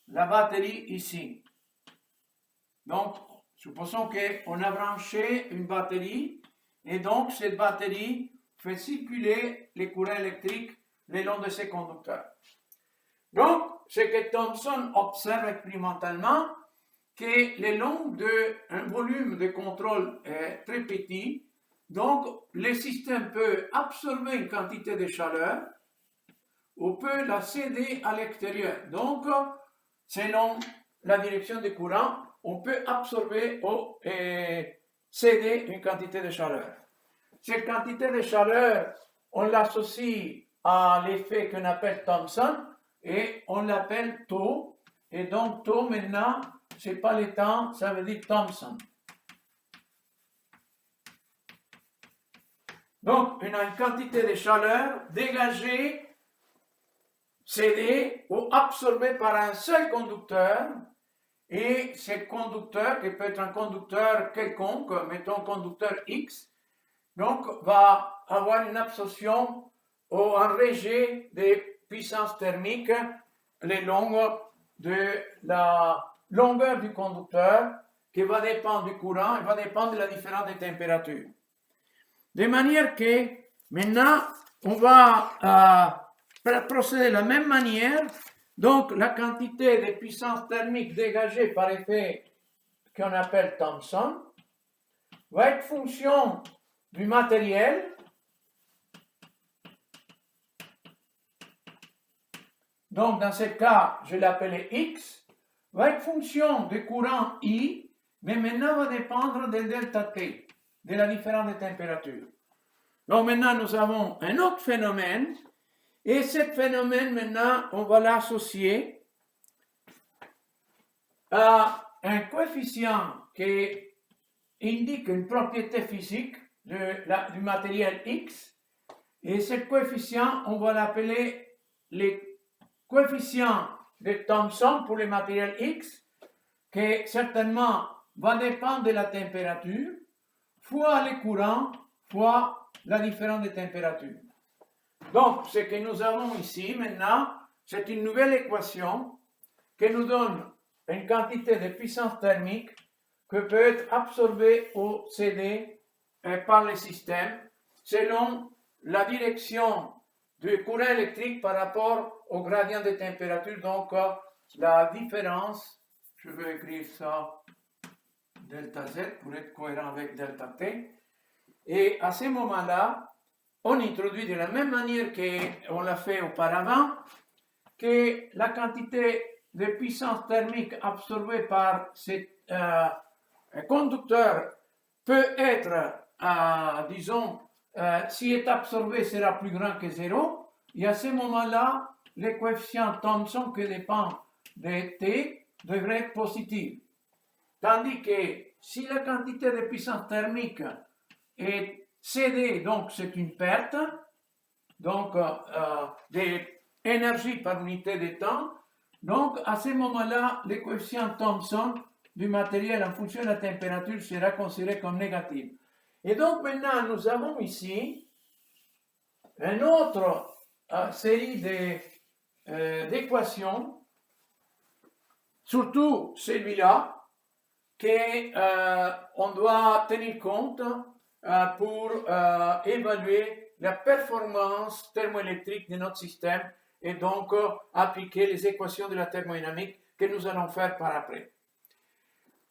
S1: la batterie ici. Donc, supposons qu'on a branché une batterie et donc cette batterie fait circuler les courants électriques le long de ces conducteurs. Donc, ce que Thomson observe expérimentalement, que le long d'un volume de contrôle très petit, donc le système peut absorber une quantité de chaleur ou peut la céder à l'extérieur. Donc, selon la direction du courant, on peut absorber ou céder une quantité de chaleur. Cette quantité de chaleur, on l'associe à l'effet qu'on appelle Thomson et on l'appelle taux. Et donc, taux maintenant, ce n'est pas le temps, ça veut dire Thomson. Donc, on a une quantité de chaleur dégagée, cédée ou absorbée par un seul conducteur. et ce conducteur, qui peut être un conducteur quelconque, mettons conducteur X, donc va avoir une absorption ou un rejet des puissances thermiques le long de la longueur du conducteur qui va dépendre du courant et va dépendre de la différence des températures. De manière que maintenant, on va procéder de la même manière. Donc, la quantité de puissance thermique dégagée par effet qu'on appelle Thomson va être fonction du matériel. Donc, dans ce cas, je l'appelais X, va être fonction du courant I, mais maintenant va dépendre de delta T, de la différence de température. Donc, maintenant, nous avons un autre phénomène, et ce phénomène, maintenant, on va l'associer à un coefficient qui indique une propriété physique du matériel X, et ce coefficient, on va l'appeler le coefficient de Thomson pour le matériel X, qui certainement va dépendre de la température, fois le courant, fois la différence de température. Donc, ce que nous avons ici maintenant, c'est une nouvelle équation qui nous donne une quantité de puissance thermique qui peut être absorbée ou cédée par le système selon la direction du courant électrique par rapport au gradient de température. Donc, la différence, je vais écrire ça delta Z pour être cohérent avec delta T. Et à ce moment-là, on introduit de la même manière qu'on l'a fait auparavant, que la quantité de puissance thermique absorbée par ce conducteur peut être, disons, si est absorbé sera plus grand que 0, et à ce moment-là, le coefficient Thomson qui dépend de T devrait être positif. Tandis que si la quantité de puissance thermique est cédée, donc c'est une perte, donc d'énergie par unité de temps, donc à ce moment-là, le coefficient Thomson du matériel en fonction de la température sera considéré comme négatif. Et donc maintenant, nous avons ici une autre série d'équations, surtout celui-là, qu'on doit tenir compte pour évaluer la performance thermoélectrique de notre système et donc appliquer les équations de la thermodynamique que nous allons faire par après.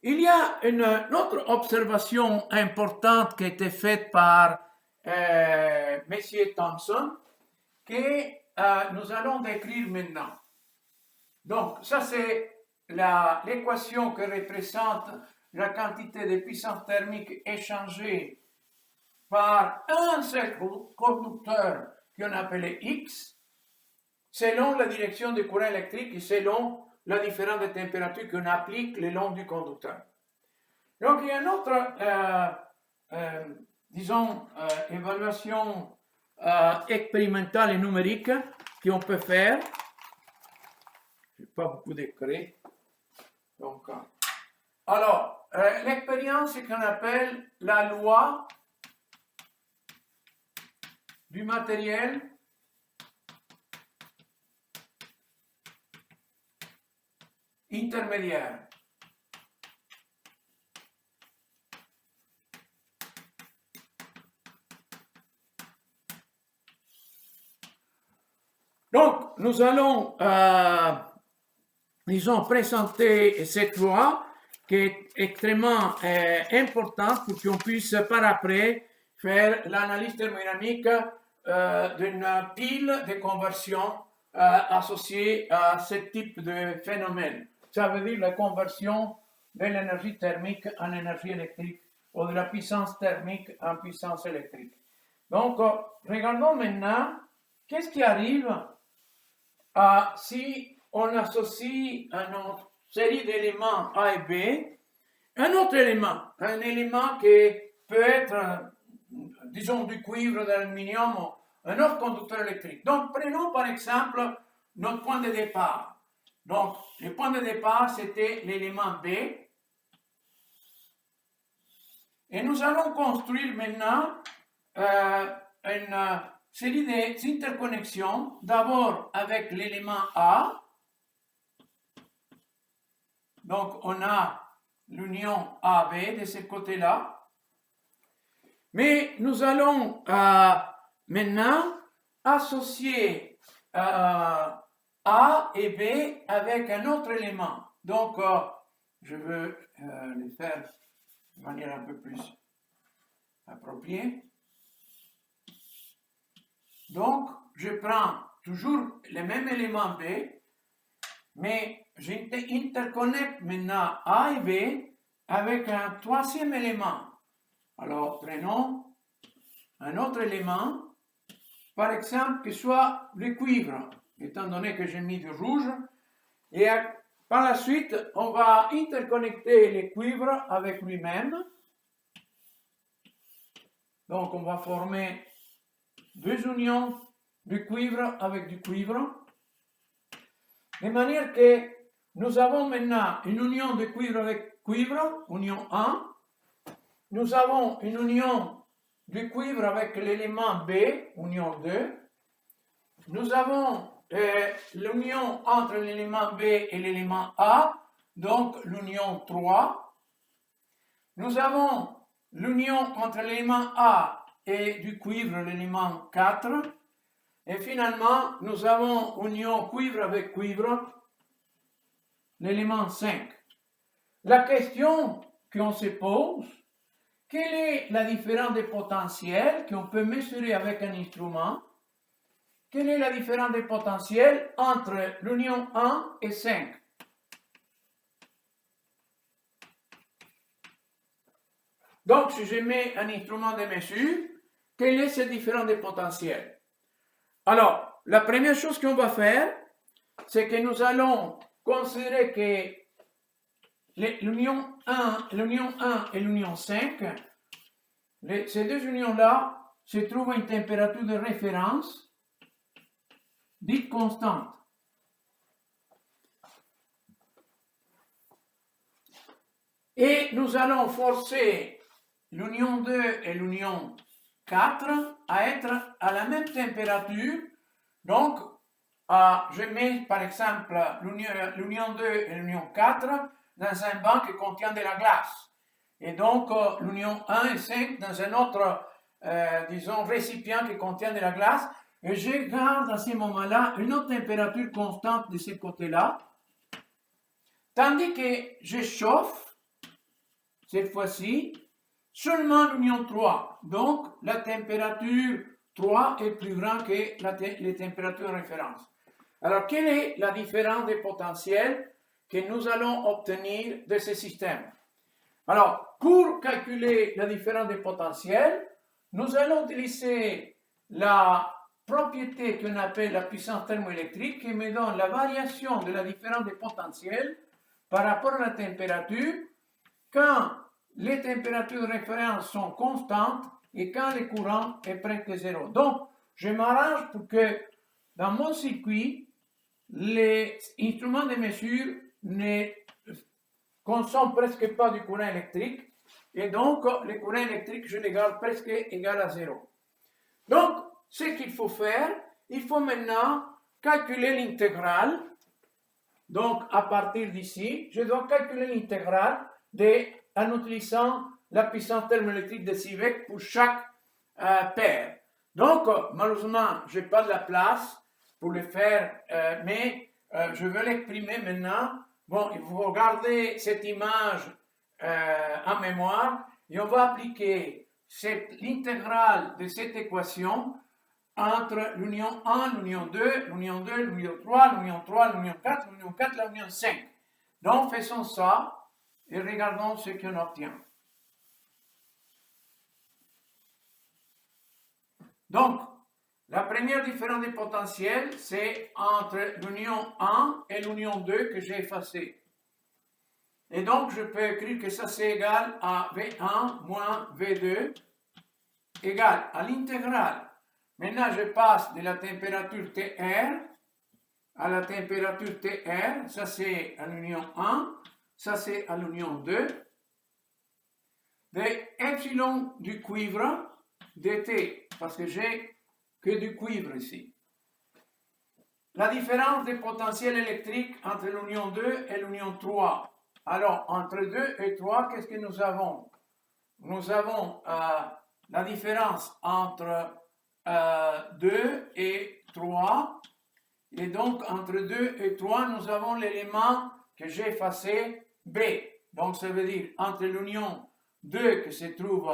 S1: Il y a une autre observation importante qui a été faite par Messier Thomson que nous allons décrire maintenant. Donc, ça c'est l'équation qui représente la quantité de puissance thermique échangée par un seul conducteur qu'on appelait X, selon la direction du courant électrique et selon la différence de température qu'on applique le long du conducteur. Donc, il y a une autre, disons, évaluation expérimentale et numérique qu'on peut faire. Je n'ai pas beaucoup d'écrit. Donc, alors, l'expérience, c'est qu'on appelle la loi du matériel intermédiaire. Donc, nous allons, disons, présenter cette loi qui est extrêmement importante pour qu'on puisse par après faire l'analyse thermodynamique d'une pile de conversion associée à ce type de phénomène. Ça veut dire la conversion de l'énergie thermique en énergie électrique ou de la puissance thermique en puissance électrique. Donc, regardons maintenant qu'est-ce qui arrive si on associe à notre série d'éléments A et B un autre élément, un élément qui peut être, disons, du cuivre, de l'aluminium, un autre conducteur électrique. Donc, prenons par exemple notre point de départ. Donc, le point de départ, c'était l'élément B. Et nous allons construire maintenant une série d'interconnexions, d'abord avec l'élément A. Donc, on a l'union AB de ce côté-là. Mais nous allons maintenant associer A et B avec un autre élément. Donc, je veux le faire de manière un peu plus appropriée. Donc, je prends toujours le même élément B, mais j'interconnecte maintenant A et B avec un troisième élément. Alors, prenons un autre élément, par exemple, qui soit le cuivre, étant donné que j'ai mis du rouge, et par la suite, on va interconnecter le cuivre avec lui-même. Donc, on va former deux unions du cuivre avec du cuivre, de manière que nous avons maintenant une union de cuivre avec cuivre, union 1. Nous avons une union du cuivre avec l'élément B, union 2. Nous avons l'union entre l'élément B et l'élément A, donc l'union 3. Nous avons l'union entre l'élément A et du cuivre, l'élément 4. Et finalement, nous avons union cuivre avec cuivre, l'élément 5. La question qu'on se pose, quelle est la différence des potentiels qu'on peut mesurer avec un instrument? Quelle est la différence des potentiels entre l'union 1 et 5? Donc, si je mets un instrument de mesure, quelle est cette différence des potentiels? Alors, la première chose qu'on va faire, c'est que nous allons considérer que l'union 1 et l'union 5, ces deux unions-là se trouvent à une température de référence dite constante. Et nous allons forcer l'union 2 et l'union 4 à être à la même température. Donc, je mets par exemple l'union 2 et l'union 4 dans un banc qui contient de la glace. Et donc, l'union 1 et 5 dans un autre, disons, récipient qui contient de la glace. Et je garde à ce moment-là une autre température constante de ce côté-là. Tandis que je chauffe, cette fois-ci, seulement l'union 3. Donc, la température 3 est plus grande que les températures de référence. Alors, quelle est la différence des potentiels que nous allons obtenir de ce système? Alors, pour calculer la différence des potentiels, nous allons utiliser la propriété qu'on appelle la puissance thermoélectrique qui me donne la variation de la différence des potentiels par rapport à la température quand les températures de référence sont constantes et quand le courant est presque zéro. Donc, je m'arrange pour que dans mon circuit, les instruments de mesure ne consomment presque pas du courant électrique et donc le courant électrique, je le garde presque égal à zéro. Donc, ce qu'il faut faire, il faut maintenant calculer l'intégrale. Donc, à partir d'ici, je dois calculer l'intégrale en utilisant la puissance thermoélectrique de Seebeck pour chaque paire. Donc, malheureusement, je n'ai pas de la place pour le faire, mais je vais l'exprimer maintenant. Bon, il faut regarder cette image en mémoire et on va appliquer l'intégrale de cette équation entre l'union 1, l'union 2, l'union 2, l'union 3, l'union 3, l'union 4, l'union 4, l'union 5. Donc, faisons ça et regardons ce qu'on obtient. Donc, la première différence des potentiels, c'est entre l'union 1 et l'union 2 que j'ai effacé. Et donc, je peux écrire que ça, c'est égal à V1 moins V2 égal à l'intégrale. Maintenant, je passe de la température TR à la température TR, ça c'est à l'union 1, ça c'est à l'union 2, de epsilon du cuivre dt, parce que j'ai que du cuivre ici. La différence des potentiels électriques entre l'union 2 et l'union 3. Alors, entre 2 et 3, qu'est-ce que nous avons? Nous avons la différence entre 2 et 3. Et donc, entre 2 et 3, nous avons l'élément que j'ai effacé, B. Donc, ça veut dire entre l'union 2 qui se trouve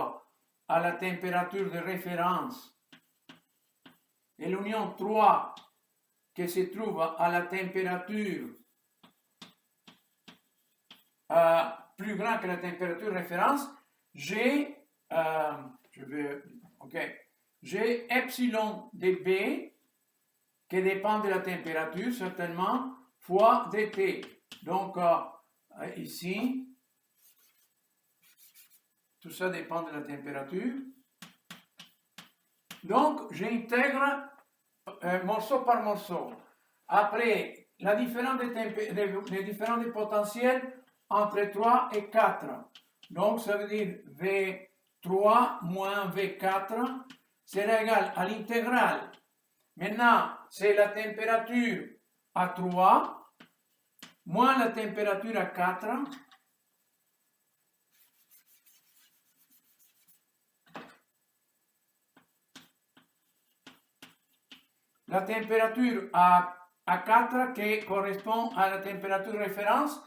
S1: à la température de référence et l'union 3 qui se trouve à la température plus grande que la température référence, j'ai epsilon dB qui dépend de la température certainement fois dt. Donc ici, tout ça dépend de la température. Donc j'intègre morceau par morceau. Après, la différence les différences des potentiels entre 3 et 4. Donc, ça veut dire V3 moins V4 sera égal à l'intégrale. Maintenant, c'est la température à 3 moins la température à 4 la température à 4 qui correspond à la température référence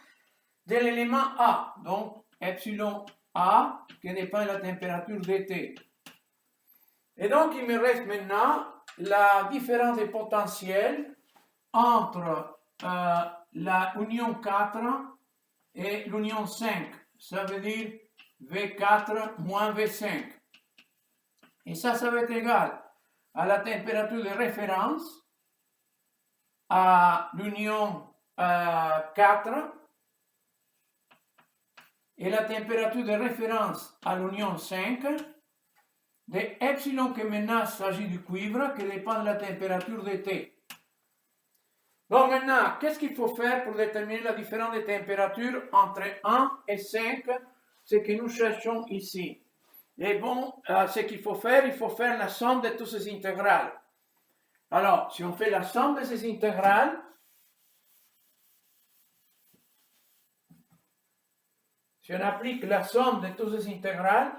S1: de l'élément A, donc epsilon A qui dépend de la température dt. Et donc il me reste maintenant la différence des potentiels entre la union 4 et l'union 5, ça veut dire V4 moins V5. Et ça va être égal à la température de référence à l'union 4 et la température de référence à l'union 5 de epsilon que maintenant s'agit du cuivre qui dépend de la température de T. Donc maintenant, qu'est-ce qu'il faut faire pour déterminer la différence de température entre 1 et 5, ce que nous cherchons ici? Et bon, ce qu'il faut faire, il faut faire la somme de toutes ces intégrales. Alors, si on fait la somme de ces intégrales, si on applique la somme de toutes ces intégrales,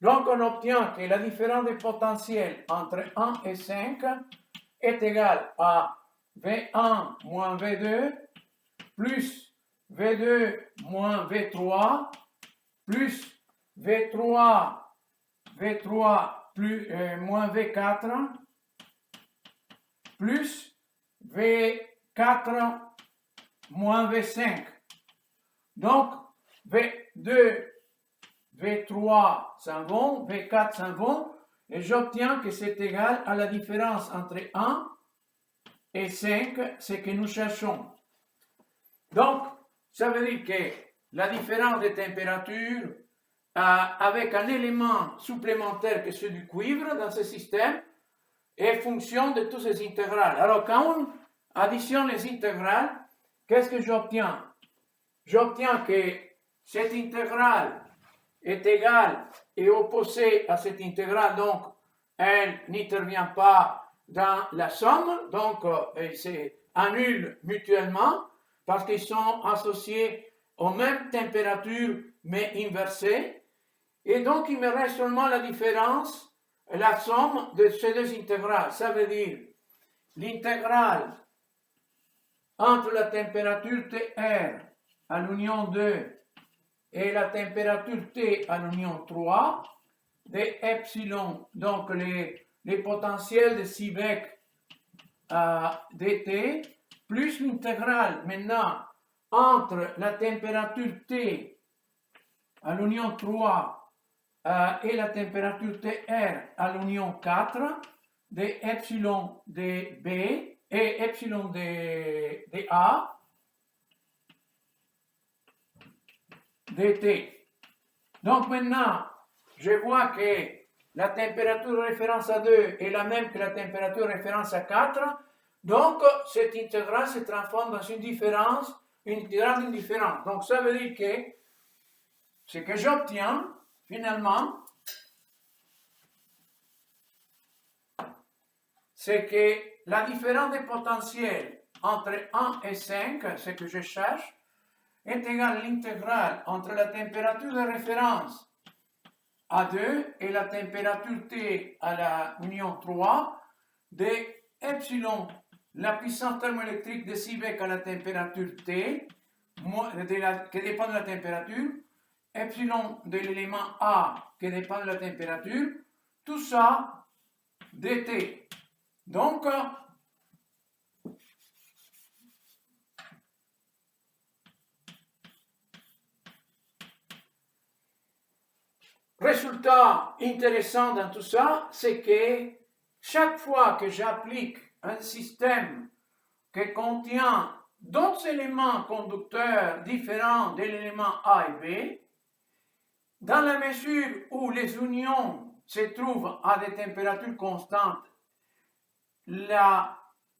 S1: donc on obtient que la différence de potentiel entre 1 et 5 est égale à V1 moins V2 plus V2 moins V3 plus V3 plus, moins V4 plus V4 moins V5. Donc, V2, V3 s'en vont, V4 s'en vont, et j'obtiens que c'est égal à la différence entre 1 et 5, ce que nous cherchons. Donc, ça veut dire que la différence de température avec un élément supplémentaire que c'est du cuivre dans ce système est fonction de toutes ces intégrales. Alors, quand on additionne les intégrales, qu'est-ce que j'obtiens? J'obtiens que cette intégrale est égale et opposée à cette intégrale, donc elle n'intervient pas dans la somme, donc elle s'annule mutuellement parce qu'ils sont associés aux mêmes températures mais inversées. Et donc il me reste seulement la différence, la somme de ces deux intégrales. Ça veut dire l'intégrale entre la température TR à l'union 2 et la température T à l'union 3 de epsilon, donc les potentiels de Seebeck dt, plus l'intégrale maintenant entre la température T à l'union 3 et la température TR à l'union 4 de epsilon de B et epsilon de A dt. Donc maintenant, je vois que la température référence à 2 est la même que la température référence à 4. Donc, cette intégrale se transforme dans une différence, une intégrale d'indifférence. Donc, ça veut dire que ce que j'obtiens, finalement, c'est que la différence des potentiels entre 1 et 5, ce que je cherche, est égale à l'intégrale entre la température de référence A2 et la température T à la union 3 de epsilon, la puissance thermoélectrique de Seebeck à la température T, qui dépend de la température, epsilon de l'élément A qui dépend de la température, tout ça dt. Donc, résultat intéressant dans tout ça, c'est que chaque fois que j'applique un système qui contient d'autres éléments conducteurs différents de l'élément A et B, dans la mesure où les unions se trouvent à des températures constantes,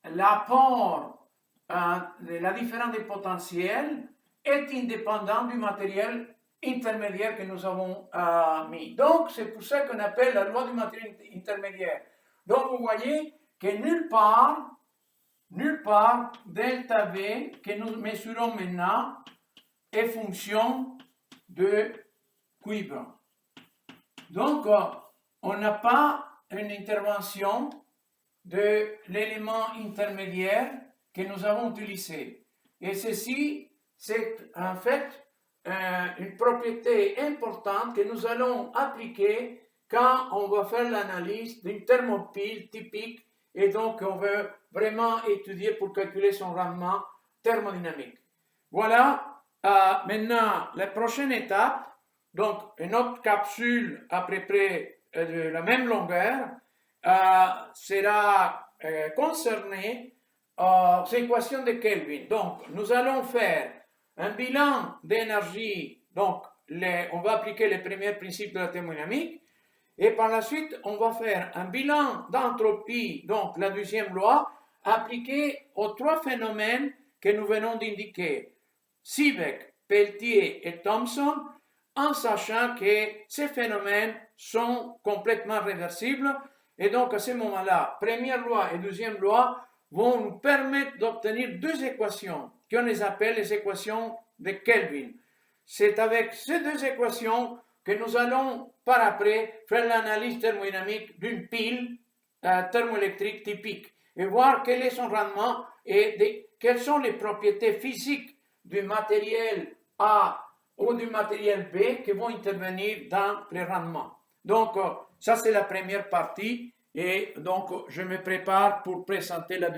S1: l'apport de la différence des potentiels est indépendant du matériel intermédiaire que nous avons mis. Donc, c'est pour ça qu'on appelle la loi du matériel intermédiaire. Donc, vous voyez que nulle part, delta V que nous mesurons maintenant est fonction de cuivre. Donc, on n'a pas une intervention de l'élément intermédiaire que nous avons utilisé. Et ceci, c'est en fait une propriété importante que nous allons appliquer quand on va faire l'analyse d'une thermopile typique et donc on veut vraiment étudier pour calculer son rendement thermodynamique. Voilà, maintenant la prochaine étape, donc une autre capsule à peu près de la même longueur, sera concernée aux équations de Kelvin. Donc, nous allons faire un bilan d'énergie, donc on va appliquer les premiers principes de la thermodynamique, et par la suite, on va faire un bilan d'entropie, donc la deuxième loi, appliquée aux trois phénomènes que nous venons d'indiquer, Seebeck, Peltier et Thomson, en sachant que ces phénomènes sont complètement réversibles. Et donc, à ce moment-là, première loi et deuxième loi vont nous permettre d'obtenir deux équations, qu'on les appelle les équations de Kelvin. C'est avec ces deux équations que nous allons, par après, faire l'analyse thermodynamique d'une pile thermoélectrique typique et voir quel est son rendement et quelles sont les propriétés physiques du matériel A ou du matériel B qui vont intervenir dans les rendements. Donc, ça c'est la première partie et donc je me prépare pour présenter la deuxième.